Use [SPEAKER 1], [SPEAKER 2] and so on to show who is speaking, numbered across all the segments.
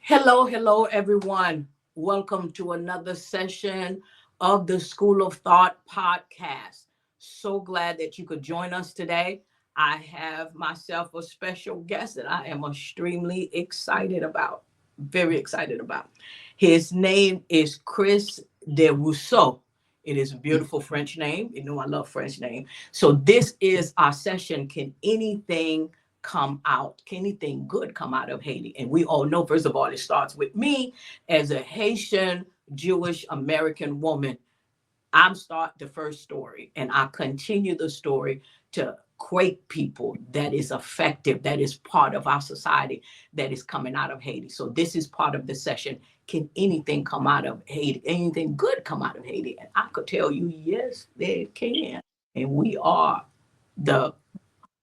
[SPEAKER 1] Hello, everyone. Welcome to another session of the School of Thought podcast. So glad that you could join us today. I have myself a special guest that I am extremely excited about, very excited about. His name is Chris Desruisseaux. It is a beautiful French name. You know, I love French name. So this is our session. Can anything come out? Can anything good come out of Haiti? And we all know, first of all, it starts with me as a Haitian Jewish American woman. I'm start the first story and I continue the story to create people that is effective, that is part of our society, that is coming out of Haiti. So this is part of the session. Can anything come out of Haiti? Anything good come out of Haiti? And I could tell you, yes, they can. And we are the,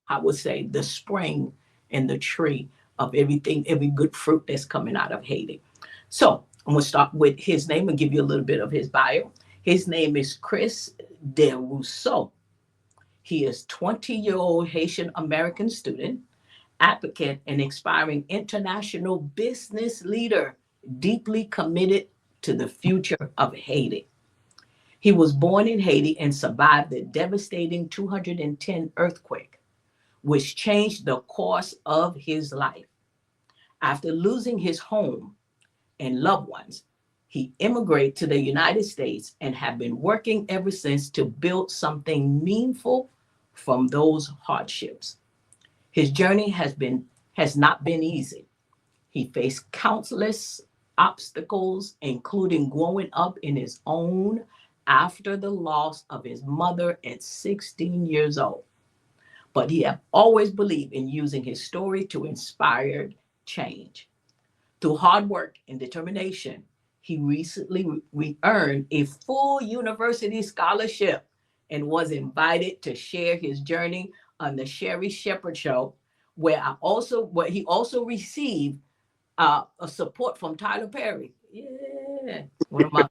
[SPEAKER 1] I would say, the spring and the tree of everything, every good fruit that's coming out of Haiti. So I'm going to start with his name and give you a little bit of his bio. His name is Chris Desruisseaux. He is 20-year-old Haitian American student, advocate, and aspiring international business leader, deeply committed to the future of Haiti. He was born in Haiti and survived the devastating 210 earthquake, which changed the course of his life. After losing his home and loved ones, he immigrated to the United States and have been working ever since to build something meaningful from those hardships. His journey has not been easy. He faced countless obstacles, including growing up in his own after the loss of his mother at 16 years old. But he have always believed in using his story to inspire change. Through hard work and determination, he recently earned a full university scholarship and was invited to share his journey on the Sherri Shepherd Show, where he also received a support from Tyler Perry. Yeah, one of my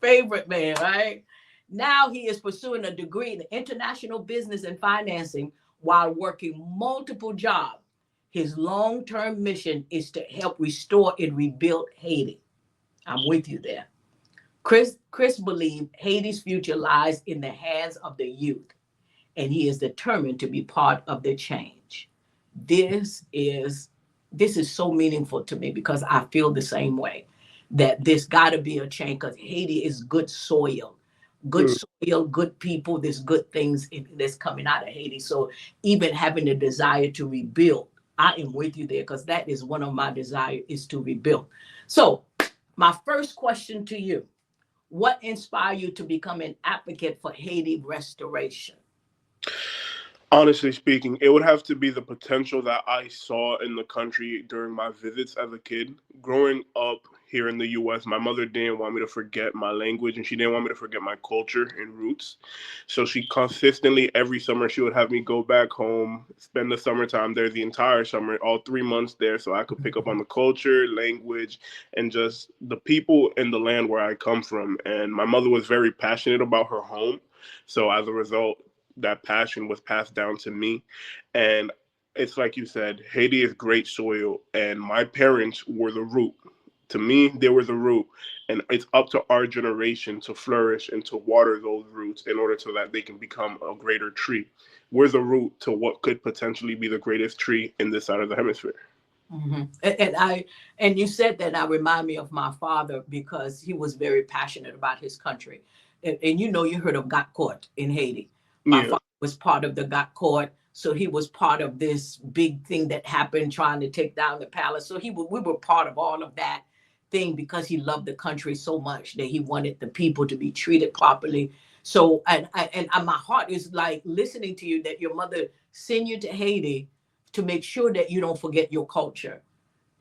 [SPEAKER 1] favorite man, right? Now he is pursuing a degree in international business and financing while working multiple jobs. His long-term mission is to help restore and rebuild Haiti. I'm with you there. Chris believes Haiti's future lies in the hands of the youth, and he is determined to be part of the change. This is this is so meaningful to me because I feel the same way that there's got to be a change because Haiti is good soil, good people. There's good things that's coming out of Haiti. So even having the desire to rebuild, I am with you there because that is one of my desires is to rebuild. So my first question to you: what inspired you to become an advocate for Haiti restoration?
[SPEAKER 2] Honestly speaking, it would have to be the potential that I saw in the country during my visits as a kid. Growing up here in the US, my mother didn't want me to forget my language and she didn't want me to forget my culture and roots. So she consistently, every summer, she would have me go back home, spend the summertime there, the entire summer, all 3 months there, so I could pick up on the culture, language, and just the people and the land where I come from. And my mother was very passionate about her home. So as a result, that passion was passed down to me. And it's like you said, Haiti is great soil, and my parents were the root. To me, they were the root. And it's up to our generation to flourish and to water those roots in order so that they can become a greater tree. We're the root to what could potentially be the greatest tree in this side of the hemisphere.
[SPEAKER 1] Mhm. And you said that now remind me of my father because he was very passionate about his country. And you know you heard of Got Caught in Haiti. My
[SPEAKER 2] Yeah.
[SPEAKER 1] father was part of the Got Caught, so he was part of this big thing that happened trying to take down the palace. So we were part of all of that thing because he loved the country so much that he wanted the people to be treated properly. So and my heart is like listening to you that your mother sent you to Haiti to make sure that you don't forget your culture.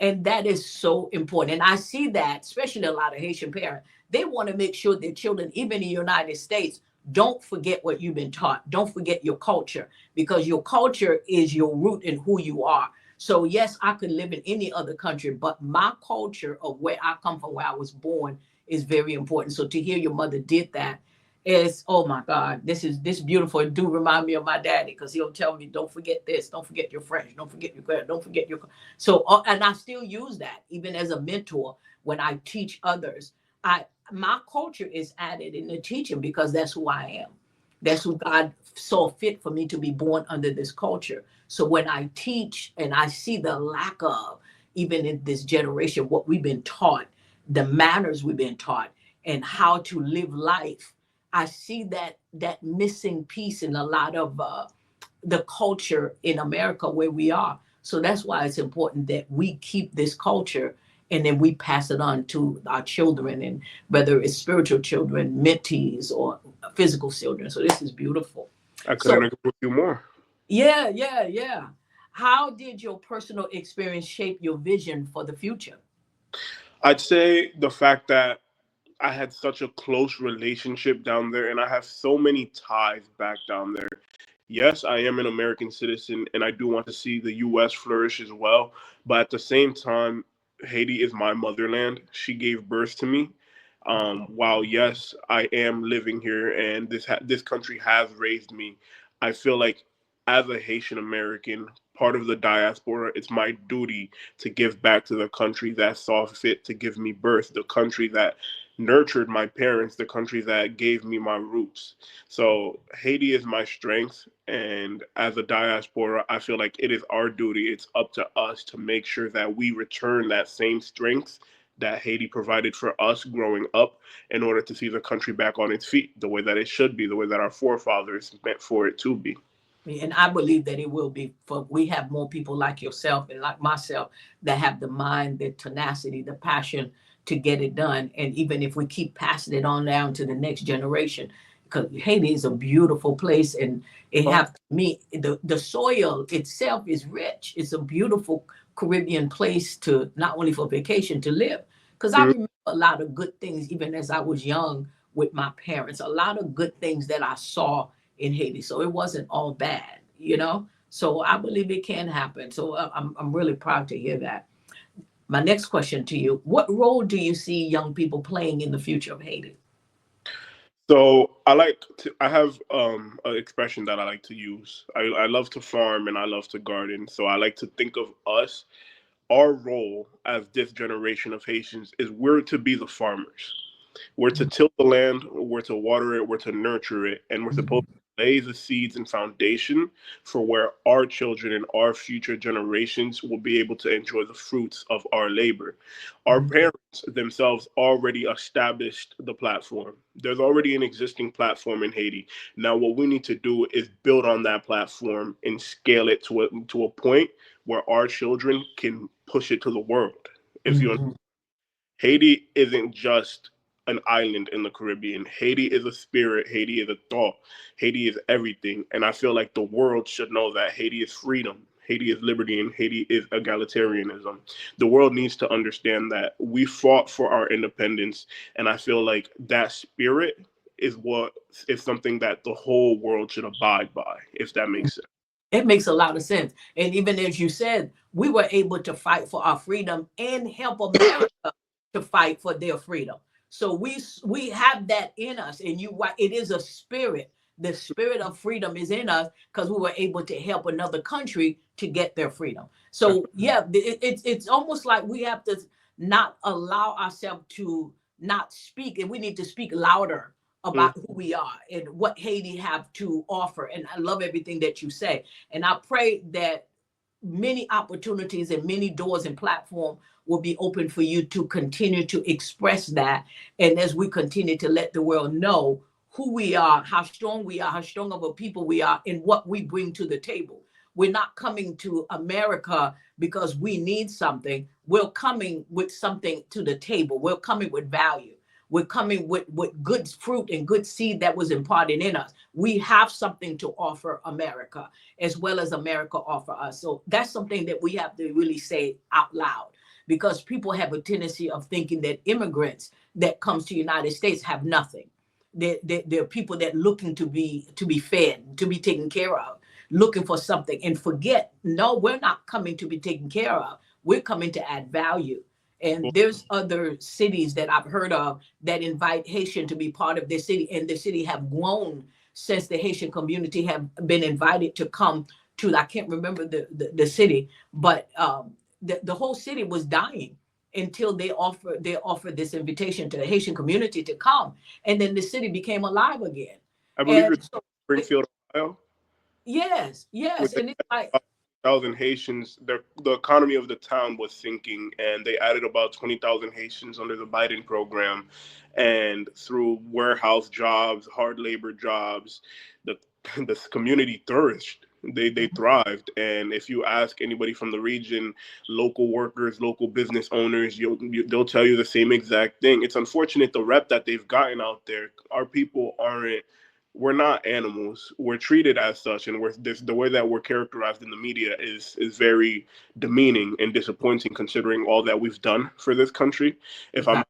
[SPEAKER 1] And that is so important. And I see that, especially a lot of Haitian parents, they want to make sure their children, even in the United States, don't forget what you've been taught. Don't forget your culture because your culture is your root in who you are. So, yes, I could live in any other country, but my culture of where I come from, where I was born, is very important. So, to hear your mother did that, Is, oh my God, this beautiful. It do remind me of my daddy, because he'll tell me, don't forget this, don't forget your French, don't forget your grammar, don't forget your. So and I still use that even as a mentor when I teach others. I My culture is added in the teaching because that's who I am. That's who God saw fit for me to be born under this culture. So when I teach and I see the lack of, even in this generation, what we've been taught, the manners we've been taught, and how to live life, I see that missing piece in a lot of the culture in America where we are. So that's why it's important that we keep this culture and then we pass it on to our children, and whether it's spiritual children, mentees, or physical children. So this is beautiful.
[SPEAKER 2] I couldn't
[SPEAKER 1] So
[SPEAKER 2] agree with you more.
[SPEAKER 1] yeah. How did your personal experience shape your vision for the future?
[SPEAKER 2] I'd say the fact that I had such a close relationship down there, and I have so many ties back down there. Yes, I am an American citizen, and I do want to see the U.S. flourish as well. But at the same time, Haiti is my motherland. She gave birth to me. While yes, I am living here, and this country has raised me, I feel like as a Haitian American, part of the diaspora, it's my duty to give back to the country that saw fit to give me birth, the country that nurtured my parents, the country that gave me my roots. So Haiti is my strength, and as a diaspora, I feel like it is our duty. It's up to us to make sure that we return that same strength that Haiti provided for us growing up in order to see the country back on its feet the way that it should be, the way that our forefathers meant for it to be.
[SPEAKER 1] And I believe that it will be, for we have more people like yourself and like myself that have the mind, the tenacity, the passion to get it done. And even if we keep passing it on down to the next generation, because Haiti is a beautiful place, and it have me the soil itself is rich. It's a beautiful Caribbean place to not only for vacation to live. Because I
[SPEAKER 2] Mhm.
[SPEAKER 1] remember a lot of good things even as I was young with my parents. A lot of good things that I saw in Haiti. So it wasn't all bad, you know? So I believe it can happen. So I'm really proud to hear that. My next question to you: what role do you see young people playing in the future of Haiti?
[SPEAKER 2] So I have an expression that I like to use. I love to farm and I love to garden. So I like to think of us, our role as this generation of Haitians is we're to be the farmers. We're to till the land, we're to water it, we're to nurture it, and we're supposed
[SPEAKER 1] Mhm.
[SPEAKER 2] to lay the seeds and foundation for where our children and our future generations will be able to enjoy the fruits of our labor. Our
[SPEAKER 1] Mhm.
[SPEAKER 2] parents themselves already established the platform. There's already an existing platform in Haiti. Now, what we need to do is build on that platform and scale it to a point where our children can push it to the world. If you
[SPEAKER 1] Mhm.
[SPEAKER 2] Haiti isn't just an island in the Caribbean. Haiti is a spirit. Haiti is a thought. Haiti is everything. And I feel like the world should know that Haiti is freedom. Haiti is liberty and Haiti is egalitarianism. The world needs to understand that we fought for our independence. And I feel like that spirit is what is something that the whole world should abide by, if that makes sense.
[SPEAKER 1] It makes a lot of sense. And even as you said, we were able to fight for our freedom and help America to fight for their freedom. So we have that in us. And it is a spirit. The spirit of freedom is in us because we were able to help another country to get their freedom. So yeah, it's almost like we have to not allow ourselves to not speak, and we need to speak louder
[SPEAKER 2] Mm.
[SPEAKER 1] about who we are and what Haiti have to offer. And I love everything that you say. And I pray that many opportunities and many doors and platform will be open for you to continue to express that. And as we continue to let the world know who we are, how strong we are, how strong of a people we are, and what we bring to the table. We're not coming to America because we need something. We're coming with something to the table. We're coming with value. We're coming with good fruit and good seed that was imparted in us. We have something to offer America as well as America offer us. So that's something that we have to really say out loud, because people have a tendency of thinking that immigrants that comes to the United States have nothing. They're people that looking to be fed, to be taken care of, looking for something, and forget, no, we're not coming to be taken care of. We're coming to add value. And there's other cities that I've heard of that invite Haitian to be part of their city, and the city have grown since the Haitian community have been invited to come to. I can't remember the city, but the whole city was dying until they offered this invitation to the Haitian community to come, and then the city became alive again.
[SPEAKER 2] I believe
[SPEAKER 1] And
[SPEAKER 2] you're
[SPEAKER 1] so,
[SPEAKER 2] Springfield, Ohio,
[SPEAKER 1] yes, yes,
[SPEAKER 2] with
[SPEAKER 1] and it's like,
[SPEAKER 2] 1,000 Haitians. The economy of the town was sinking, and they added about 20,000 Haitians under the Biden program. And through warehouse jobs, hard labor jobs, the the community flourished. They thrived. And if you ask anybody from the region, local workers, local business owners, they'll tell you the same exact thing. It's unfortunate the rep that they've gotten out there. Our people aren't, we're not animals. We're treated as such, and the way that we're characterized in the media is very demeaning and disappointing, considering all that we've done for this country. If I'm,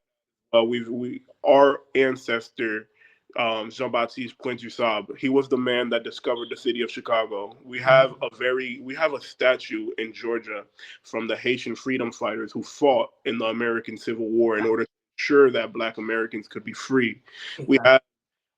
[SPEAKER 1] exactly.
[SPEAKER 2] we our ancestor, Jean-Baptiste Pointe-du-Sable, he was the man that discovered the city of Chicago. We have a statue in Georgia from the Haitian freedom fighters who fought in the American Civil War in order to ensure that Black Americans could be free. We
[SPEAKER 1] Exactly.
[SPEAKER 2] have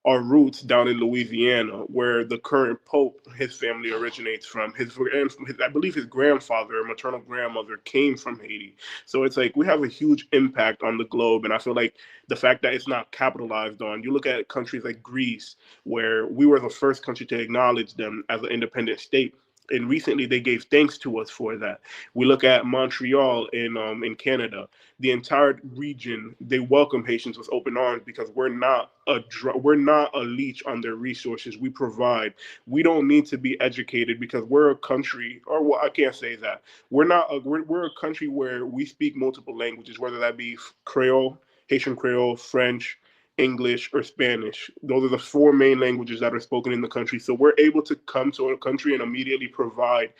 [SPEAKER 2] our roots down in Louisiana, where the current Pope, his family originates from. I believe his grandfather or maternal grandmother came from Haiti. So it's like we have a huge impact on the globe. And I feel like the fact that it's not capitalized on, you look at countries like Greece, where we were the first country to acknowledge them as an independent state. And recently they gave thanks to us for that. We look at Montreal in Canada, the entire region, they welcome Haitians with open arms because we're not a leech on their resources. We provide. We don't need to be educated because we're a country, or well, I can't say that. We're a country where we speak multiple languages, whether that be Creole, Haitian Creole, French, English, or Spanish. Those are the four main languages that are spoken in the country. So we're able to come to a country and immediately provide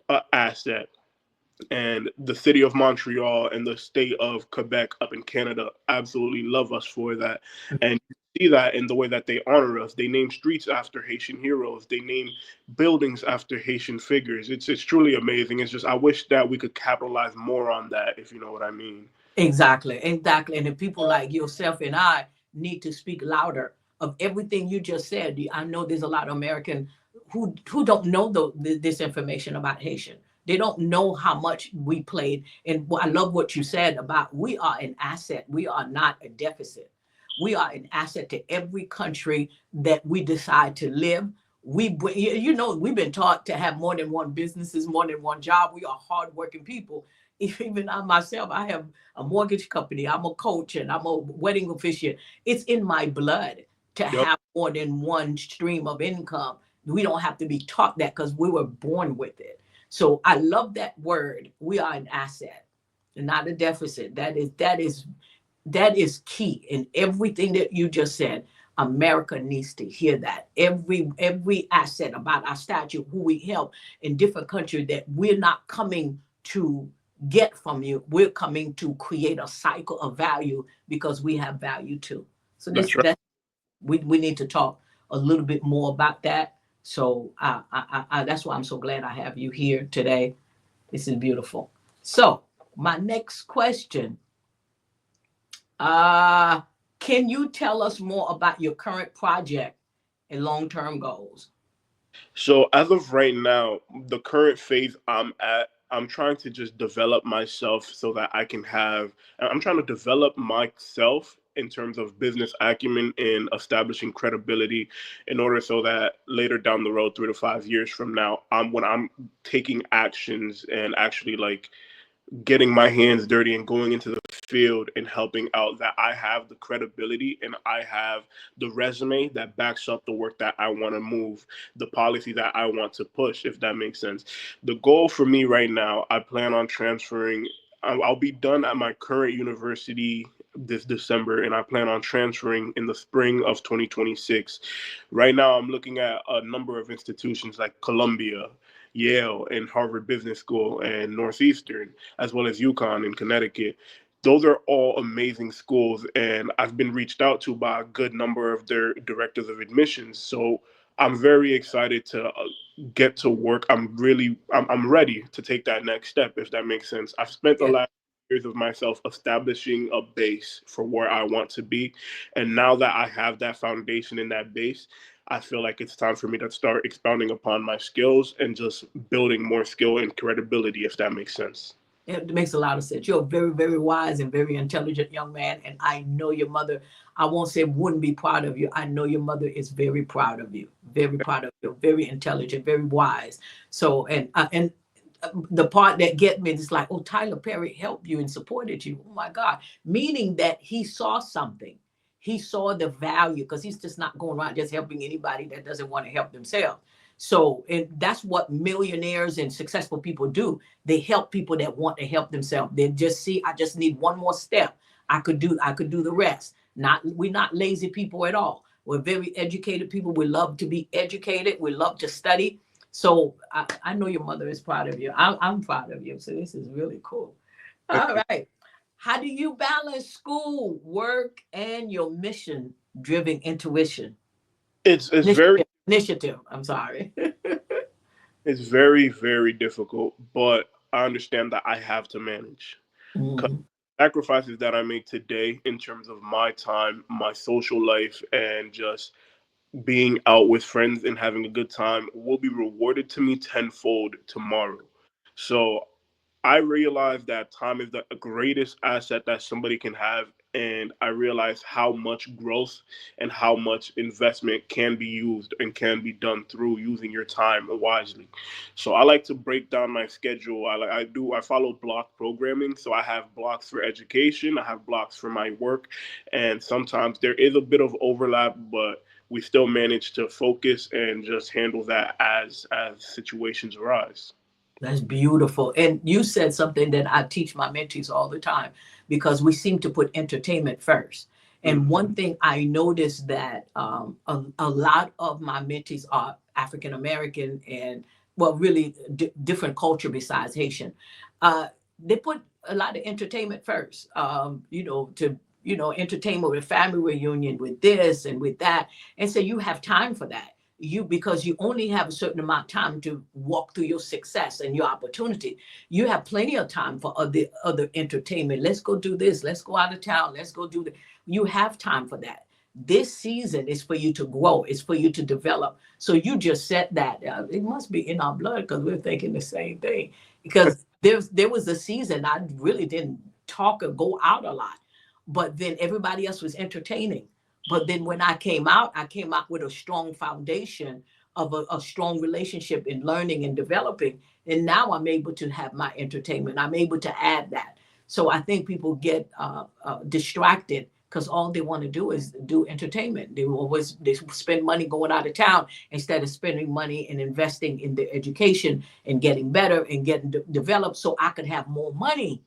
[SPEAKER 2] an asset. And the city of Montreal and the state of Quebec up in Canada absolutely love us for that. And you see that in the way that they honor us. They name streets after Haitian heroes. They name buildings after Haitian figures. It's truly amazing. It's just I wish that we could capitalize more on that, if you know what I mean.
[SPEAKER 1] Exactly, exactly. And the people like yourself and I need to speak louder of everything you just said. I know there's a lot of American who don't know this information about Haitian. They don't know how much we played. And I love what you said about we are an asset. We are not a deficit. We are an asset to every country that we decide to live. We've been taught to have more than one businesses, more than one job. We are hardworking people. Even I myself, I have a mortgage company. I'm a coach and I'm a wedding officiant. It's in my blood to
[SPEAKER 2] Yep,
[SPEAKER 1] have more than one stream of income. We don't have to be taught that because we were born with it. So I love that word. We are an asset and not a deficit. That is key in everything that you just said. America needs to hear that. Every asset about our statue, who we help in different countries, that we're not coming to get from you. We're coming to create a cycle of value because we have value too. So
[SPEAKER 2] that's right.
[SPEAKER 1] that we need to talk a little bit more about that. So that's why I'm so glad I have you here today. This is beautiful. So my next question, uh, can you tell us more about your current project and long-term goals?
[SPEAKER 2] So as of right now, the current phase I'm at, I'm trying to just develop myself so that I can have. I'm trying to develop myself in terms of business acumen and establishing credibility in order so that later down the road, 3 to 5 years from now, when I'm taking actions and actually like getting my hands dirty and going into the field and helping out, that I have the credibility and I have the resume that backs up the work that I want to move, the policy that I want to push, if that makes sense. The goal for me right now, I plan on transferring. I'll be done at my current university this December, and I plan on transferring in the spring of 2026. Right now, I'm looking at a number of institutions like Columbia, Yale, and Harvard Business School, and Northeastern, as well as UConn in Connecticut. Those are all amazing schools, and I've been reached out to by a good number of their directors of admissions. So I'm very excited to get to work. I'm ready to take that next step, if that makes sense. I've spent the
[SPEAKER 1] Yeah.
[SPEAKER 2] last years of myself establishing a base for where I want to be. And now that I have that foundation and that base, I feel like it's time for me to start expounding upon my skills and just building more skill and credibility, if that makes sense.
[SPEAKER 1] It makes a lot of sense. You're a very, very wise and very intelligent young man. And I know your mother, I won't say wouldn't be proud of you. I know your mother is very proud of you, very proud of you, very intelligent, very wise. So, and the part that get me is like, oh, Tyler Perry helped you and supported you. Oh my God. Meaning that he saw something. He saw the value because he's just not going around just helping anybody that doesn't want to help themselves. So, and that's what millionaires and successful people do. They help people that want to help themselves. They just see, I just need one more step. I could do the rest. We're not lazy people at all. We're very educated people. We love to be educated. We love to study. So I know your mother is proud of you. I'm proud of you. So this is really cool. All right. How do you balance school, work, and your mission-driven intuition?
[SPEAKER 2] It's very
[SPEAKER 1] Initiative. I'm sorry.
[SPEAKER 2] it's very, very difficult, but I understand that I have to manage. Because
[SPEAKER 1] Mhm.
[SPEAKER 2] sacrifices that I make today in terms of my time, my social life, and just being out with friends and having a good time will be rewarded to me tenfold tomorrow. So I realize that time is the greatest asset that somebody can have. And I realize how much growth and how much investment can be used and can be done through using your time wisely. So I like to break down my schedule. I follow block programming. So I have blocks for education, I have blocks for my work. And sometimes there is a bit of overlap, but we still manage to focus and just handle that as situations arise.
[SPEAKER 1] That's beautiful. And you said something that I teach my mentees all the time because we seem to put entertainment first. And
[SPEAKER 2] Mm.
[SPEAKER 1] one thing I noticed that a lot of my mentees are African American and, well, really different culture besides Haitian. Uh, they put a lot of entertainment first, to, entertainment with family reunion, with this and with that. And so you have time for that because you only have a certain amount of time to walk through your success and your opportunity. You have plenty of time for other entertainment. Let's go do this. Let's go out of town. Let's go do that. You have time for that. This season is for you to grow. It's for you to develop. So you just said that it must be in our blood because we're thinking the same thing. Because there was a season I really didn't talk or go out a lot, but then everybody else was entertaining. But then when I came out with a strong foundation of a strong relationship in learning and developing. And now I'm able to have my entertainment. I'm able to add that. So I think people get distracted because all they want to do is do entertainment. They spend money going out of town instead of spending money and investing in their education and getting better and getting developed so I could have more money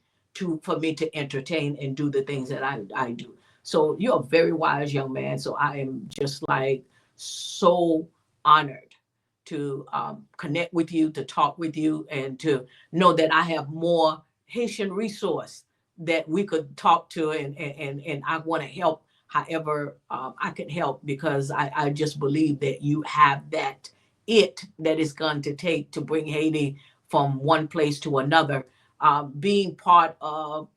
[SPEAKER 1] for me to entertain and do the things that I do. So you're a very wise young man. So I am just like so honored to connect with you, to talk with you, and to know that I have more Haitian resource that we could talk to, and I want to help however I can help because I just believe that you have that is going to take to bring Haiti from one place to another. Being part of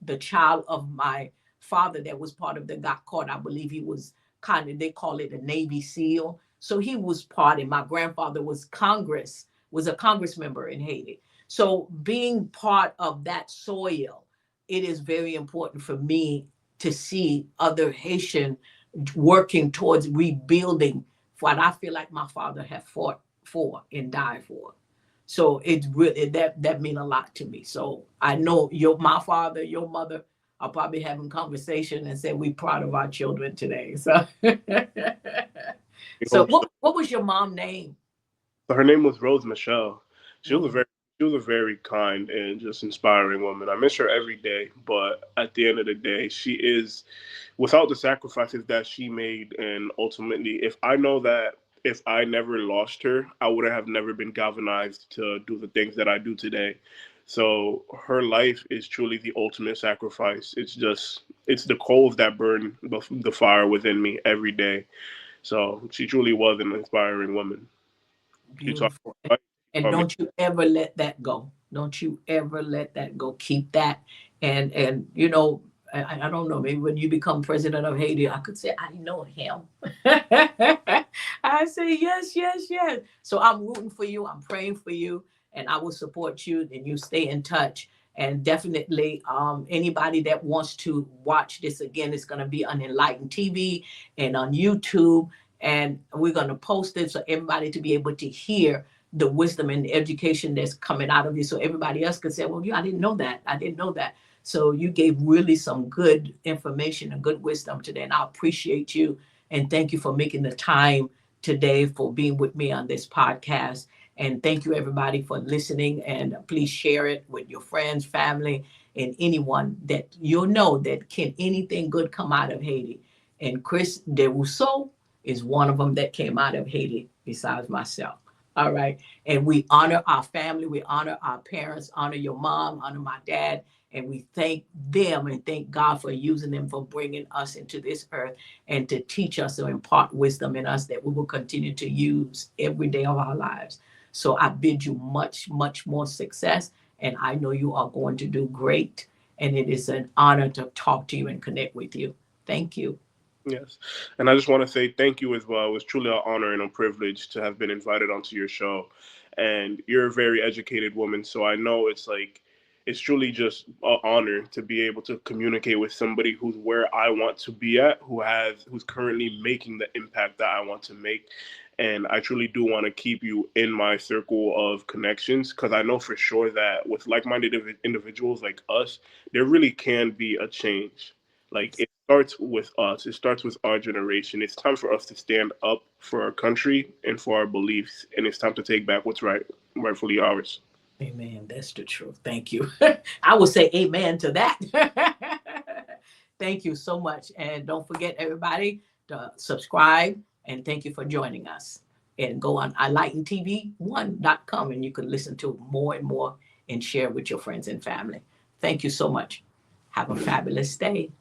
[SPEAKER 1] the child of my father that was part of the got caught. I believe he was kind of, they call it a Navy SEAL. So he was part, and my grandfather was a Congress member in Haiti. So being part of that soil, it is very important for me to see other Haitian working towards rebuilding what I feel like my father had fought for and died for. So it's really that mean a lot to me. So I know my father, your mother are probably having conversation and say we proud of our children today. So
[SPEAKER 2] We
[SPEAKER 1] so
[SPEAKER 2] hope so.
[SPEAKER 1] what was your mom name?
[SPEAKER 2] So her name was Rose Michelle. She was a
[SPEAKER 1] Mm.
[SPEAKER 2] very she was a very kind and just inspiring woman. I miss her every day, but at the end of the day, she is without the sacrifices that she made, and ultimately, if I never lost her, I would have never been galvanized to do the things that I do today. So her life is truly the ultimate sacrifice. It's the coals that burn the fire within me every day. So she truly was an inspiring woman. You talk
[SPEAKER 1] Beautiful.
[SPEAKER 2] about
[SPEAKER 1] And
[SPEAKER 2] um,
[SPEAKER 1] don't you ever let that go. Don't you ever let that go. Keep that And you know, I don't know, maybe when you become president of Haiti, I could say I know him. I say yes, yes, yes. So I'm rooting for you, I'm praying for you, and I will support you, and you stay in touch. And definitely, anybody that wants to watch this again, it's going to be on Enlightened TV and on YouTube, and we're going to post it so everybody to be able to hear the wisdom and the education that's coming out of you, so everybody else could say, well, yeah, I didn't know that, I didn't know that. So you gave really some good information and good wisdom today, and I appreciate you. And thank you for making the time today, for being with me on this podcast. And thank you, everybody, for listening. And please share it with your friends, family, and anyone that you'll know that can anything good come out of Haiti. And Chris Desruisseaux is one of them that came out of Haiti, besides myself. All right. And we honor our family, we honor our parents, honor your mom, honor my dad, and we thank them and thank God for using them, for bringing us into this earth and to teach us and impart wisdom in us that we will continue to use every day of our lives. So I bid you much, much more success. And I know you are going to do great. And it is an honor to talk to you and connect with you. Thank you.
[SPEAKER 2] Yes. And I just want to say thank you as well. It was truly an honor and a privilege to have been invited onto your show. And you're a very educated woman. So I know it's like, it's truly just an honor to be able to communicate with somebody who's where I want to be at, who's currently making the impact that I want to make. And I truly do want to keep you in my circle of connections, because I know for sure that with like-minded individuals like us, there really can be a change. Like, it starts with us. It starts with our generation. It's time for us to stand up for our country and for our beliefs, and it's time to take back what's rightfully ours.
[SPEAKER 1] Amen. That's the truth. Thank you. I would say amen to that. Thank you so much. And don't forget, everybody, to subscribe. And thank you for joining us. And go on enlightentv1.com and you can listen to more and more and share with your friends and family. Thank you so much. Have a fabulous day.